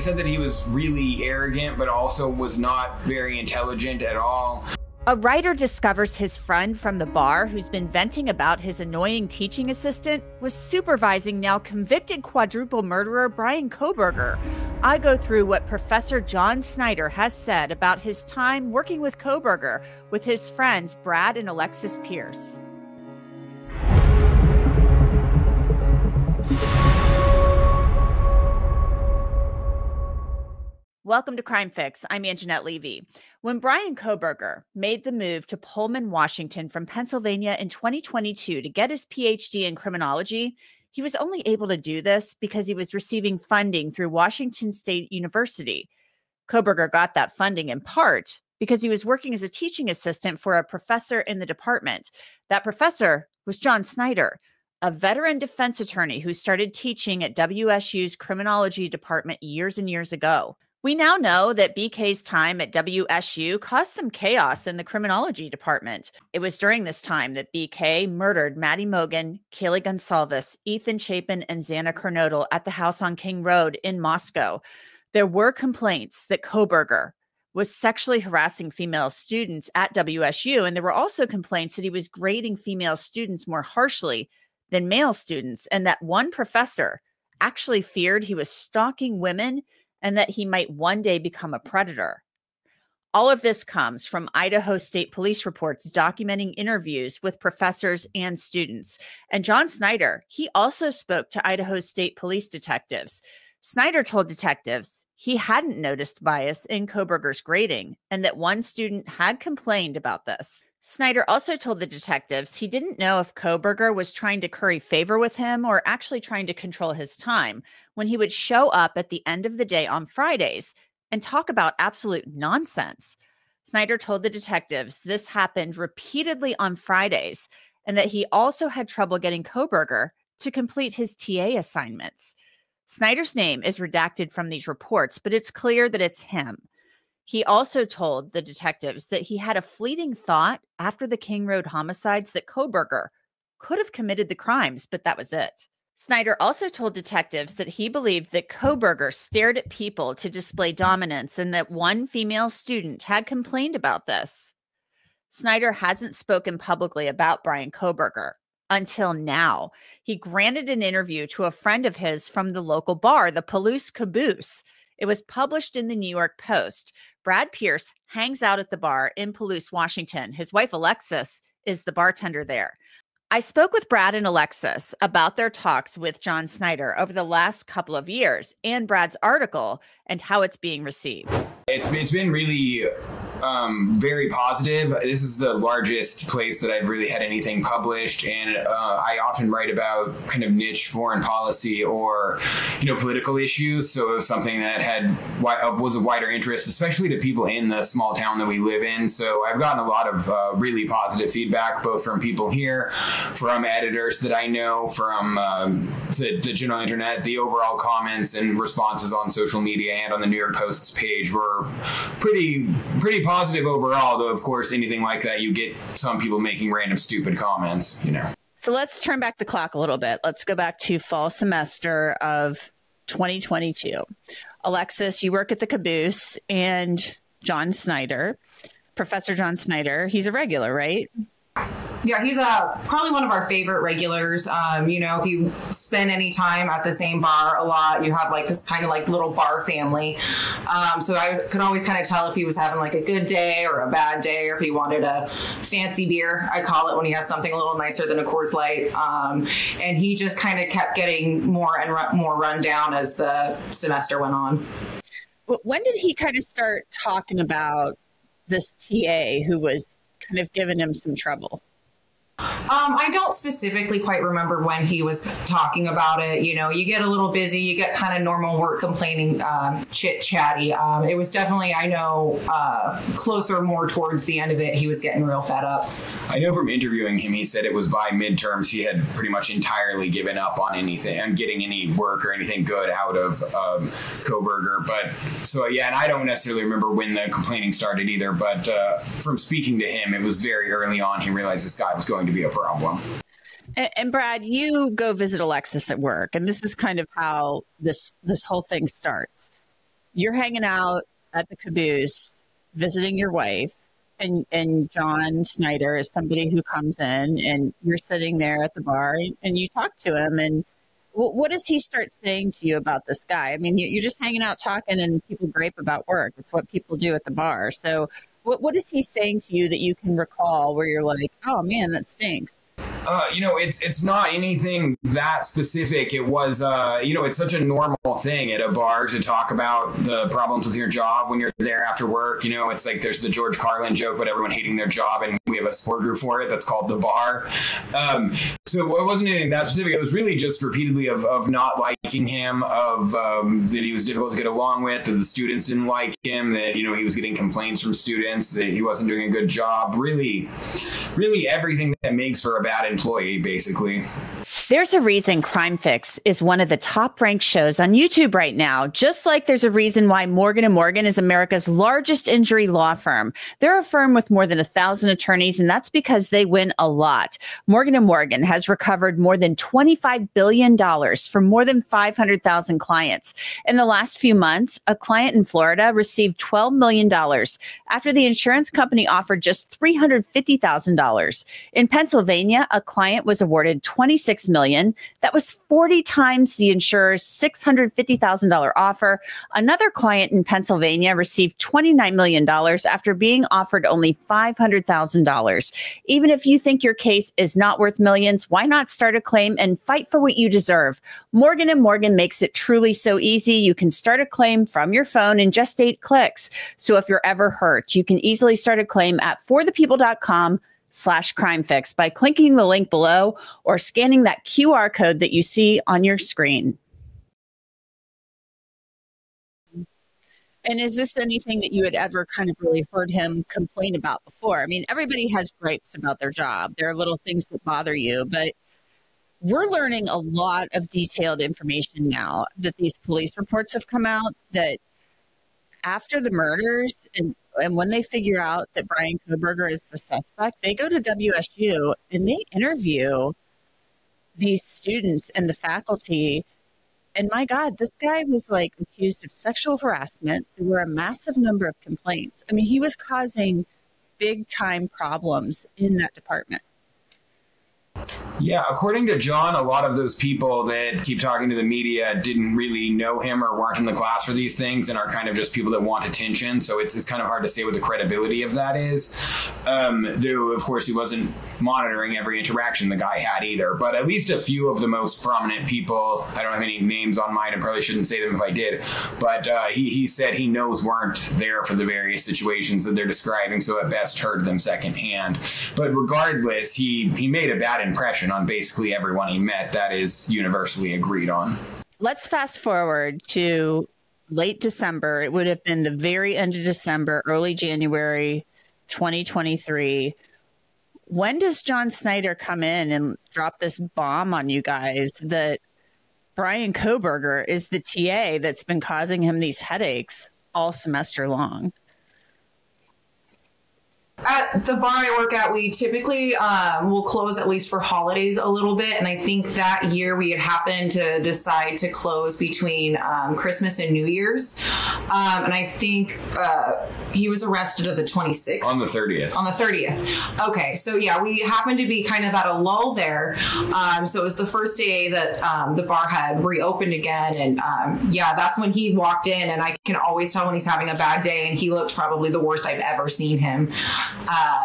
They said that he was really arrogant, but also was not very intelligent at all. A writer discovers his friend from the bar, who's been venting about his annoying teaching assistant, was supervising now convicted quadruple murderer Bryan Kohberger. I go through what Professor John Snyder has said about his time working with Kohberger with his friends Brad and Alexis Pearce. Welcome to Crime Fix. I'm Angenette Levy. When Bryan Kohberger made the move to Pullman, Washington from Pennsylvania in 2022 to get his PhD in criminology, he was only able to do this because he was receiving funding through Washington State University. Kohberger got that funding in part because he was working as a teaching assistant for a professor in the department. That professor was John Snyder, a veteran defense attorney who started teaching at WSU's criminology department years and years ago. We now know that BK's time at WSU caused some chaos in the criminology department. It was during this time that BK murdered Maddie Mogen, Kaylee Gonsalves, Ethan Chapin, and Xana Kernodle at the house on King Road in Moscow. There were complaints that Kohberger was sexually harassing female students at WSU, and there were also complaints that he was grading female students more harshly than male students, and that one professor actually feared he was stalking women and that he might one day become a predator. All of this comes from Idaho State Police reports documenting interviews with professors and students. And John Snyder, he also spoke to Idaho State Police detectives. Snyder told detectives he hadn't noticed bias in Kohberger's grading and that one student had complained about this. Snyder also told the detectives he didn't know if Kohberger was trying to curry favor with him or actually trying to control his time when he would show up at the end of the day on Fridays and talk about absolute nonsense. Snyder told the detectives this happened repeatedly on Fridays and that he also had trouble getting Kohberger to complete his TA assignments. Snyder's name is redacted from these reports, but it's clear that it's him. He also told the detectives that he had a fleeting thought after the King Road homicides that Kohberger could have committed the crimes, but that was it. Snyder also told detectives that he believed that Kohberger stared at people to display dominance and that one female student had complained about this. Snyder hasn't spoken publicly about Bryan Kohberger until now. He granted an interview to a friend of his from the local bar, the Palouse Caboose. It was published in the New York Post. Brad Pearce hangs out at the bar in Palouse, Washington. His wife, Alexis, is the bartender there. I spoke with Brad and Alexis about their talks with John Snyder over the last couple of years and Brad's article and how it's being received. It's been really very positive. This is the largest place that I've really had anything published, and I often write about kind of niche foreign policy or, political issues. So it was something that was a wider interest, especially to people in the small town that we live in. So I've gotten a lot of really positive feedback, both from people here, from editors that I know, from the general internet. The overall comments and responses on social media and on the New York Post's page were pretty positive overall, though of course anything like that you get some people making random stupid comments. So let's turn back the clock a little bit. Let's go back to fall semester of 2022. Alexis, you work at the Caboose, and John Snyder, Professor John Snyder, he's a regular, right? Yeah, he's probably one of our favorite regulars. If you spend any time at the same bar a lot, you have like this kind of like little bar family. So I could always kind of tell if he was having like a good day or a bad day, or if he wanted a fancy beer, I call it, when he has something a little nicer than a Coors Light. And he just kind of kept getting more and more run down as the semester went on. When did he kind of start talking about this TA who was kind of giving him some trouble? I don't specifically quite remember when he was talking about it. You get a little busy, you get kind of normal work complaining, chit chatty. It was definitely, I know, closer more towards the end of it, he was getting real fed up. I know from interviewing him, he said it was by midterms he had pretty much entirely given up on anything, on getting any work or anything good out of Kohberger. But so, yeah, and I don't necessarily remember when the complaining started either, but from speaking to him, it was very early on he realized this guy was going to be a problem. And Brad, you go visit Alexis at work, and this is kind of how this whole thing starts. you're hanging out at the caboose, visiting your wife, and John Snyder is somebody who comes in, and you're sitting there at the bar, and you talk to him, and what does he start saying to you about this guy? I mean, you're just hanging out talking, and people gripe about work. It's what people do at the bar. So what is he saying to you that you can recall where you're like, oh, man, that stinks? It's not anything that specific. It was, it's such a normal thing at a bar to talk about the problems with your job when you're there after work. It's like there's the George Carlin joke about everyone hating their job, and we have a support group for it that's called The Bar. So it wasn't anything that specific. It was really just repeatedly of not liking him, of that he was difficult to get along with, that the students didn't like him, that, he was getting complaints from students, that he wasn't doing a good job. Really everything that makes for a bad employee, basically. There's a reason Crime Fix is one of the top-ranked shows on YouTube right now, just like there's a reason why Morgan & Morgan is America's largest injury law firm. They're a firm with more than 1,000 attorneys, and that's because they win a lot. Morgan & Morgan has recovered more than $25 billion from more than 500,000 clients. In the last few months, a client in Florida received $12 million after the insurance company offered just $350,000. In Pennsylvania, a client was awarded $26 million. That was 40 times the insurer's $650,000 offer. Another client in Pennsylvania received $29 million after being offered only $500,000. Even if you think your case is not worth millions, why not start a claim and fight for what you deserve? Morgan & Morgan makes it truly so easy. You can start a claim from your phone in just 8 clicks. So if you're ever hurt, you can easily start a claim at forthepeople.com/crimefix by clicking the link below or scanning that QR code that you see on your screen. And is this anything that you had ever kind of really heard him complain about before? I mean, everybody has gripes about their job. There are little things that bother you, but we're learning a lot of detailed information now that these police reports have come out, that after the murders and when they figure out that Bryan Kohberger is the suspect, they go to WSU and they interview these students and the faculty. And my God, this guy was like accused of sexual harassment. There were a massive number of complaints. I mean, he was causing big time problems in that department. Yeah, according to John, a lot of those people that keep talking to the media didn't really know him or weren't in the class for these things and are kind of just people that want attention. So it's kind of hard to say what the credibility of that is. Though, of course, he wasn't monitoring every interaction the guy had either. But at least a few of the most prominent people, I don't have any names on mine, I probably shouldn't say them if I did, but he said he knows weren't there for the various situations that they're describing, so at best heard them secondhand. But regardless, he made a bad impression on basically everyone he met. That is universally agreed on. Let's fast forward to late December. It would have been the very end of December, early January 2023. When does John Snyder come in and drop this bomb on you guys that Bryan Kohberger is the TA that's been causing him these headaches all semester long? At the bar I work at, we typically will close at least for holidays a little bit. And I think that year we had happened to decide to close between Christmas and New Year's. And I think he was arrested at the 26th. On the 30th. On the 30th. Okay. So, yeah, we happened to be kind of at a lull there. So it was the first day that the bar had reopened again. And, yeah, that's when he walked in. And I can always tell when he's having a bad day. And he looked probably the worst I've ever seen him.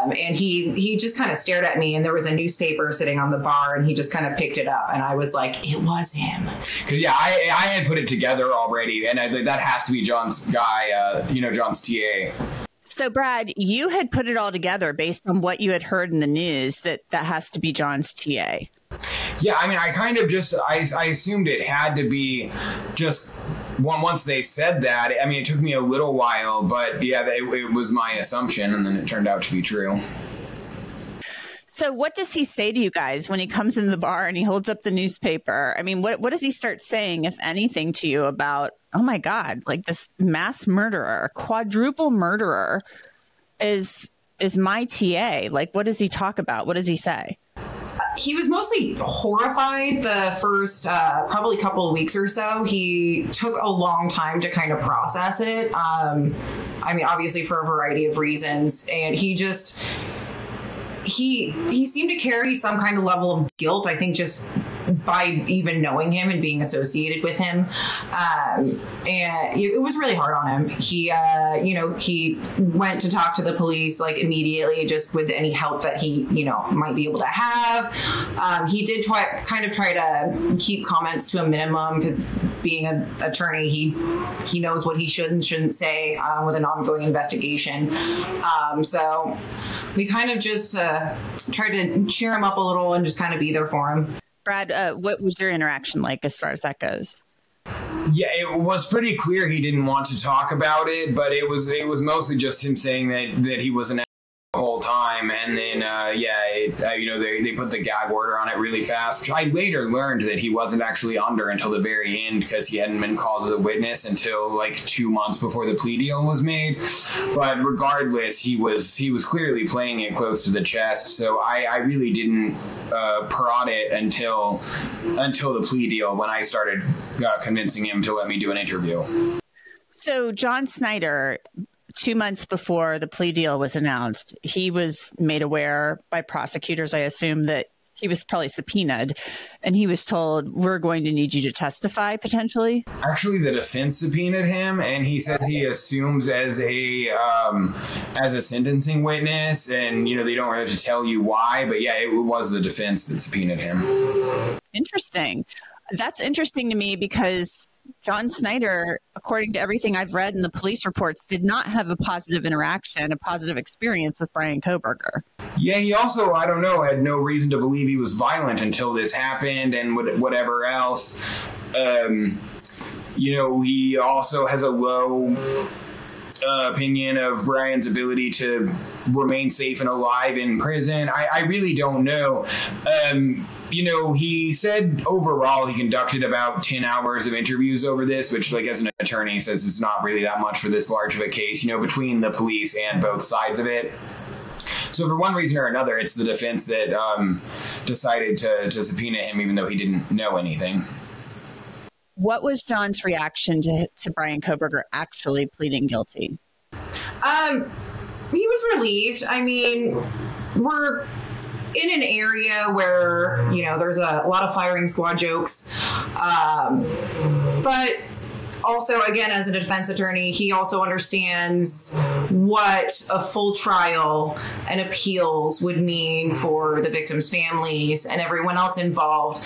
And he just kind of stared at me, and there was a newspaper sitting on the bar, and he just kind of picked it up, and I was like, it was him. Because, yeah, I had put it together already, and that has to be John's guy, John's TA. So, Brad, you had put it all together based on what you had heard in the news that has to be John's TA. Yeah, I mean, I kind of just, I assumed it had to be just once they said that. I mean, it took me a little while, but yeah, it was my assumption, and then it turned out to be true. So what does he say to you guys when he comes in the bar and he holds up the newspaper? I mean, what does he start saying, if anything, to you about, oh my God, like this mass murderer, quadruple murderer is my TA? Like, what does he talk about? What does he say? He was mostly horrified the first probably couple of weeks or so. He took a long time to kind of process it. I mean, obviously for a variety of reasons. And he seemed to carry some kind of level of guilt, I think, just by even knowing him and being associated with him. And it was really hard on him. He went to talk to the police like immediately, just with any help that he, might be able to have. He did try to keep comments to a minimum, because being an attorney, he knows what he should and shouldn't say with an ongoing investigation. So we kind of just tried to cheer him up a little and just kind of be there for him. Brad, what was your interaction like as far as that goes? Yeah, it was pretty clear he didn't want to talk about it, but it was mostly just him saying that he was an the whole time, and then they put the gag order on it really fast, which I later learned that he wasn't actually under until the very end, because he hadn't been called as a witness until like 2 months before the plea deal was made. But regardless, he was clearly playing it close to the chest, so I really didn't prod it until the plea deal, when I started convincing him to let me do an interview. So John Snyder, 2 months before the plea deal was announced, he was made aware by prosecutors, I assume, that he was probably subpoenaed, and he was told, we're going to need you to testify potentially. Actually, the defense subpoenaed him, and he says he assumes as a sentencing witness, and they don't really have to tell you why, but yeah, it was the defense that subpoenaed him. Interesting. That's interesting to me, because John Snyder, according to everything I've read in the police reports, did not have a positive interaction, a positive experience with Bryan Kohberger. Yeah, he also, I don't know, had no reason to believe he was violent until this happened and whatever else. He also has a low opinion of Bryan's ability to remain safe and alive in prison. I really don't know. He said overall he conducted about 10 hours of interviews over this, which, like, as an attorney, says it's not really that much for this large of a case, between the police and both sides of it. So for one reason or another, it's the defense that decided to subpoena him, even though he didn't know anything. What was John's reaction to Bryan Kohberger actually pleading guilty? He was relieved. I mean, we're in an area where, there's a lot of firing squad jokes. But also, again, as a defense attorney, he also understands what a full trial and appeals would mean for the victims' families and everyone else involved.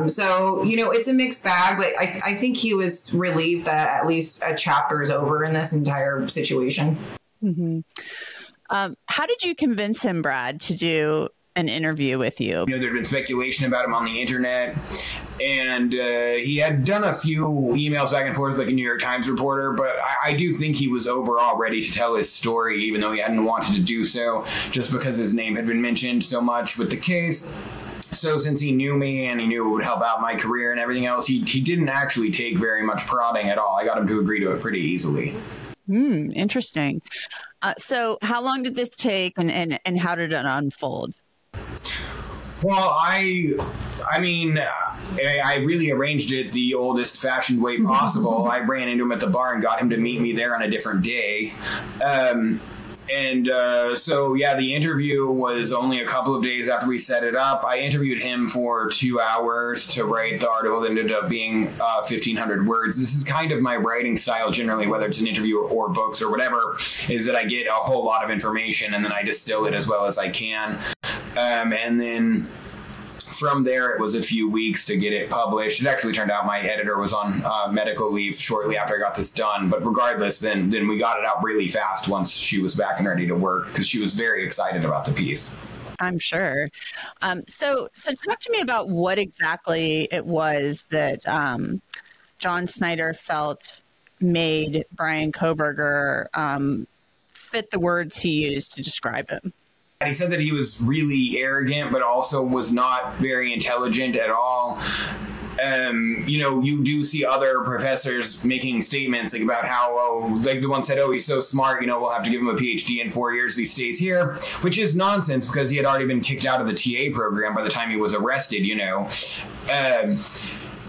So, it's a mixed bag, but I think he was relieved that at least a chapter is over in this entire situation. Mm-hmm. How did you convince him, Brad, to do an interview with you? There'd been speculation about him on the internet, and he had done a few emails back and forth like a New York Times reporter, but I do think he was overall ready to tell his story, even though he hadn't wanted to do so, just because his name had been mentioned so much with the case. So since he knew me and he knew it would help out my career and everything else, he didn't actually take very much prodding at all. I got him to agree to it pretty easily. Interesting. So how long did this take, and how did it unfold? Well, I really arranged it the oldest fashioned way possible. I ran into him at the bar and got him to meet me there on a different day. So the interview was only a couple of days after we set it up. I interviewed him for 2 hours to write the article that ended up being 1,500 words. This is kind of my writing style generally, whether it's an interview or books or whatever, is that I get a whole lot of information and then I distill it as well as I can. And then from there, it was a few weeks to get it published. It actually turned out my editor was on medical leave shortly after I got this done. But regardless, then we got it out really fast once she was back and ready to work, because she was very excited about the piece. I'm sure. So talk to me about what exactly it was that John Snyder felt made Bryan Kohberger fit the words he used to describe him. He said that he was really arrogant, but also was not very intelligent at all. you do see other professors making statements like about how, like the one said, he's so smart, we'll have to give him a PhD in 4 years if he stays here, which is nonsense because he had already been kicked out of the TA program by the time he was arrested,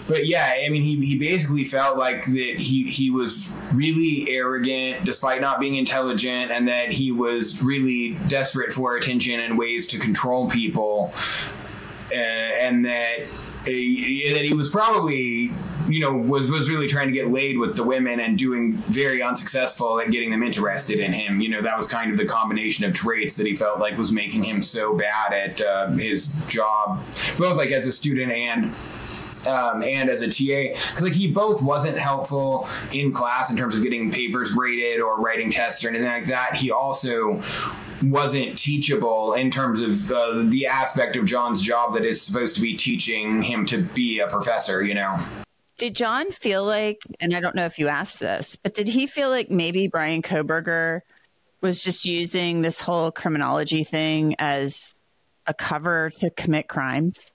But yeah, I mean, he basically felt like that he was really arrogant despite not being intelligent, and that he was really desperate for attention and ways to control people, and that he was probably, was really trying to get laid with the women and doing very unsuccessful at getting them interested in him. That was kind of the combination of traits that he felt like was making him so bad at his job, both like as a student and as a TA, because like he both wasn't helpful in class in terms of getting papers graded or writing tests or anything like that. He also wasn't teachable in terms of the aspect of John's job that is supposed to be teaching him to be a professor, Did John feel like, and I don't know if you asked this, but did he feel like maybe Bryan Kohberger was just using this whole criminology thing as a cover to commit crimes?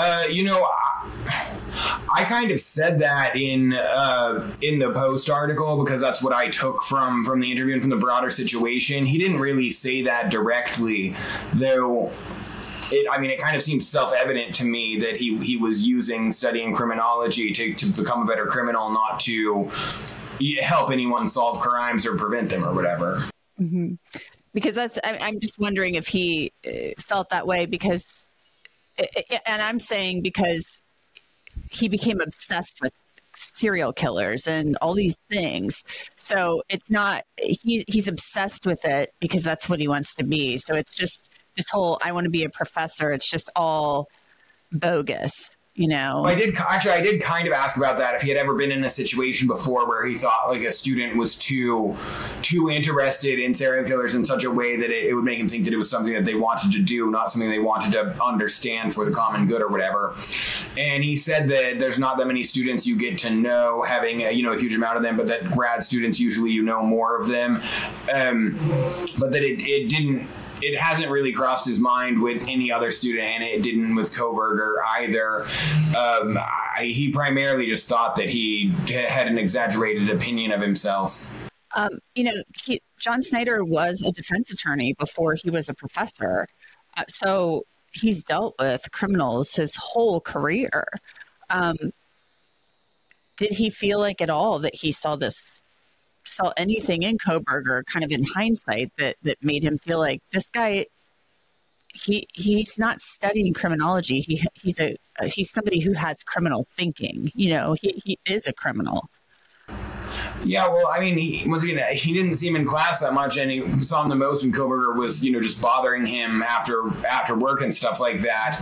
I kind of said that in the Post article because that's what I took from the interview and from the broader situation. He didn't really say that directly, though. It kind of seems self-evident to me that he was using studying criminology to become a better criminal, not to help anyone solve crimes or prevent them or whatever. Mm-hmm. Because I'm just wondering if he felt that way because. And I'm saying because he became obsessed with serial killers and all these things. So it's not, he's obsessed with it because that's what he wants to be. So it's just this whole, I want to be a professor. It's just all bogus. I did kind of ask about that, if he had ever been in a situation before where he thought like a student was too interested in serial killers in such a way that it would make him think that it was something that they wanted to do, not something they wanted to understand for the common good or whatever. And he said that there's not that many students you get to know having a huge amount of them, but that grad students usually more of them, but that it hasn't really crossed his mind with any other student, and it didn't with Kohberger either. He primarily just thought that he had an exaggerated opinion of himself. John Snyder was a defense attorney before he was a professor. So he's dealt with criminals his whole career. Did he feel like at all that he saw anything in Kohberger kind of in hindsight that made him feel like this guy, he's not studying criminology. He's somebody who has criminal thinking. He is a criminal. Yeah, well, he didn't see him in class that much, and he saw him the most when Kohberger was, just bothering him after work and stuff like that.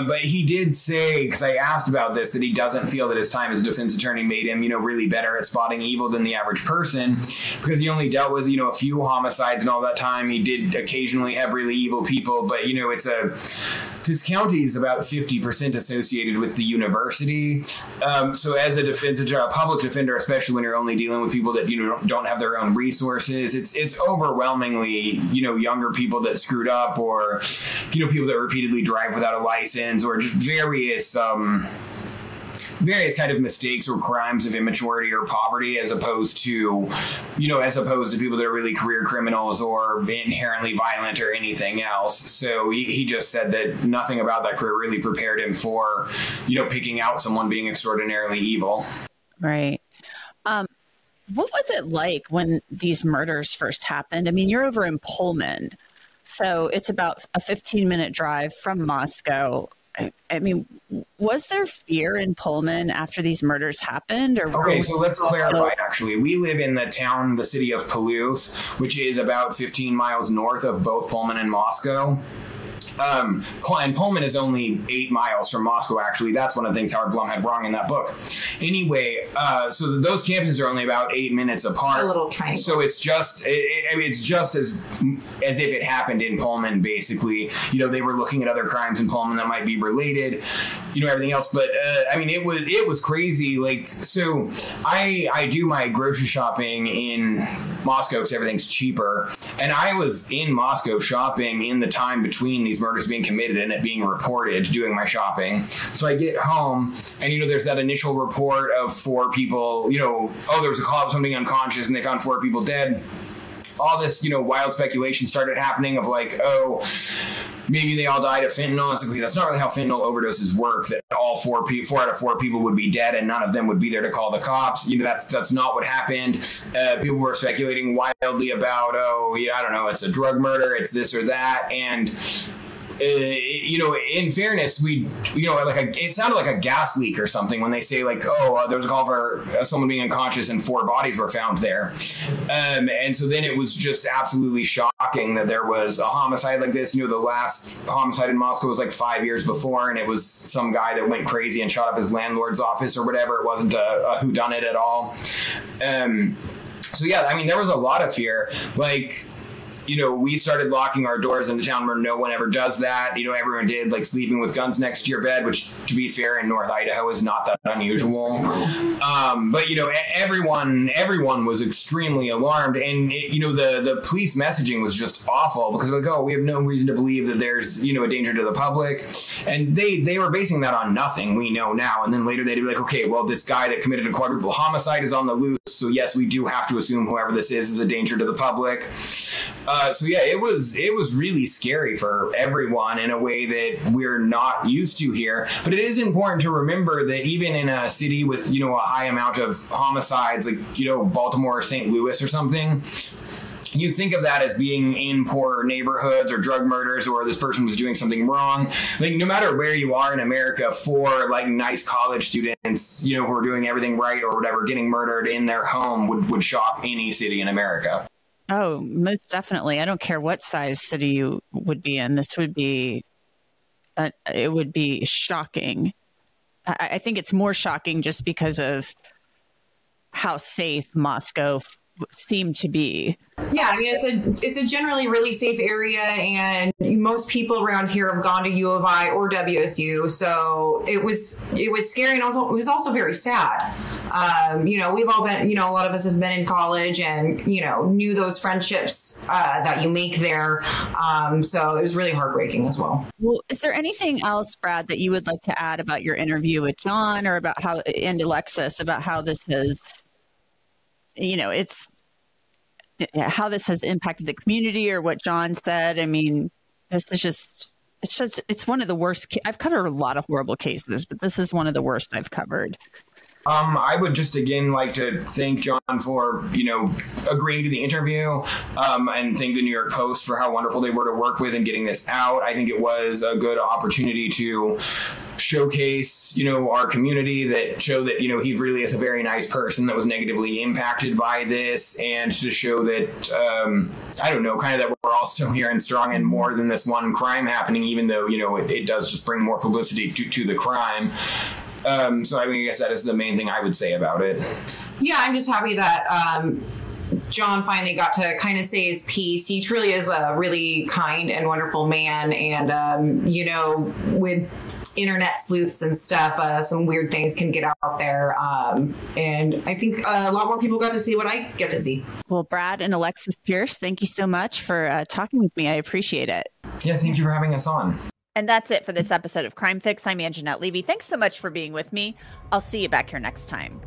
But he did say, because I asked about this, that he doesn't feel that his time as a defense attorney made him, really better at spotting evil than the average person, because he only dealt with, a few homicides and all that time. He did occasionally have really evil people, but, his county is about 50% associated with the university. So as a public defender, especially when you're only dealing with people that don't have their own resources, it's overwhelmingly younger people that screwed up, or people that repeatedly drive without a license, or just various kind of mistakes or crimes of immaturity or poverty, as opposed to people that are really career criminals or inherently violent or anything else. So he just said that nothing about that career really prepared him for, picking out someone being extraordinarily evil. Right. What was it like when these murders first happened? You're over in Pullman, so it's about a 15-minute drive from Moscow. Was there fear in Pullman after these murders happened? Okay, so let's clarify, actually. We live in the city of Palouse, which is about 15 miles north of both Pullman and Moscow. And Pullman is only 8 miles from Moscow, actually. That's one of the things Howard Blum had wrong in that book. Anyway, so those campuses are only about 8 minutes apart. A little triangle. So it's just, it's just as if it happened in Pullman, basically. They were looking at other crimes in Pullman that might be related, everything else. But, it was crazy. So I do my grocery shopping in Moscow because everything's cheaper. And I was in Moscow shopping in the time between these these murders being committed and it being reported doing my shopping. So I get home and, there's that initial report of 4 people, there was a call of somebody unconscious and they found 4 people dead. All this, wild speculation started happening of like, maybe they all died of fentanyl. It's like, that's not really how fentanyl overdoses work, that all 4 out of 4 people would be dead and none of them would be there to call the cops. That's not what happened. People were speculating wildly about, I don't know, it's a drug murder, it's this or that. And in fairness, it sounded like a gas leak or something when they say like, there was a call for someone being unconscious and 4 bodies were found there. And so then it was just absolutely shocking that there was a homicide like this. The last homicide in Moscow was like 5 years before, and it was some guy that went crazy and shot up his landlord's office or whatever. It wasn't a whodunit at all. So yeah, there was a lot of fear. Like, we started locking our doors in a town where no one ever does that. Everyone did, like sleeping with guns next to your bed, which, to be fair, in North Idaho is not that unusual. But everyone was extremely alarmed, and the police messaging was just awful because like, we have no reason to believe that there's a danger to the public, and they were basing that on nothing we know now. And then later they'd be like, okay, well, this guy that committed a quadruple homicide is on the loose, so yes, we do have to assume whoever this is a danger to the public. So yeah, it was really scary for everyone in a way that we're not used to here. But it is important to remember that even in a city with, a high amount of homicides, like, Baltimore or St. Louis or something, you think of that as being in poor neighborhoods or drug murders or this person was doing something wrong. Like, no matter where you are in America, 4 like nice college students, who are doing everything right or whatever, getting murdered in their home would shock any city in America. Oh, most definitely. I don't care what size city you would be in. This would be, it would be shocking. I think it's more shocking just because of how safe Moscow seemed to be. Yeah, it's a generally really safe area, and most people around here have gone to U of I or WSU, so it was scary, and also it was also very sad. We've all been, a lot of us have been in college and knew those friendships that you make there. So it was really heartbreaking as well. Well, is there anything else, Brad, that you would like to add about your interview with John or about and Alexis, about how this has, how this has impacted the community or what John said? This is it's one of the worst. I've covered a lot of horrible cases, but this is one of the worst I've covered. I would just again like to thank John for, agreeing to the interview, and thank the New York Post for how wonderful they were to work with and getting this out. I think it was a good opportunity to showcase, our community, that show that, he really is a very nice person that was negatively impacted by this, and to show that, that we're all still here and strong and more than this one crime happening, even though, it does just bring more publicity to the crime. So I guess that is the main thing I would say about it. Yeah, I'm just happy that John finally got to kind of say his piece. He truly is a really kind and wonderful man. And, with internet sleuths and stuff, some weird things can get out there. And I think a lot more people got to see what I get to see. Well, Brad and Alexis Pearce, thank you so much for talking with me. I appreciate it. Yeah, thank you for having us on. And that's it for this episode of Crime Fix. I'm Angenette Levy. Thanks so much for being with me. I'll see you back here next time.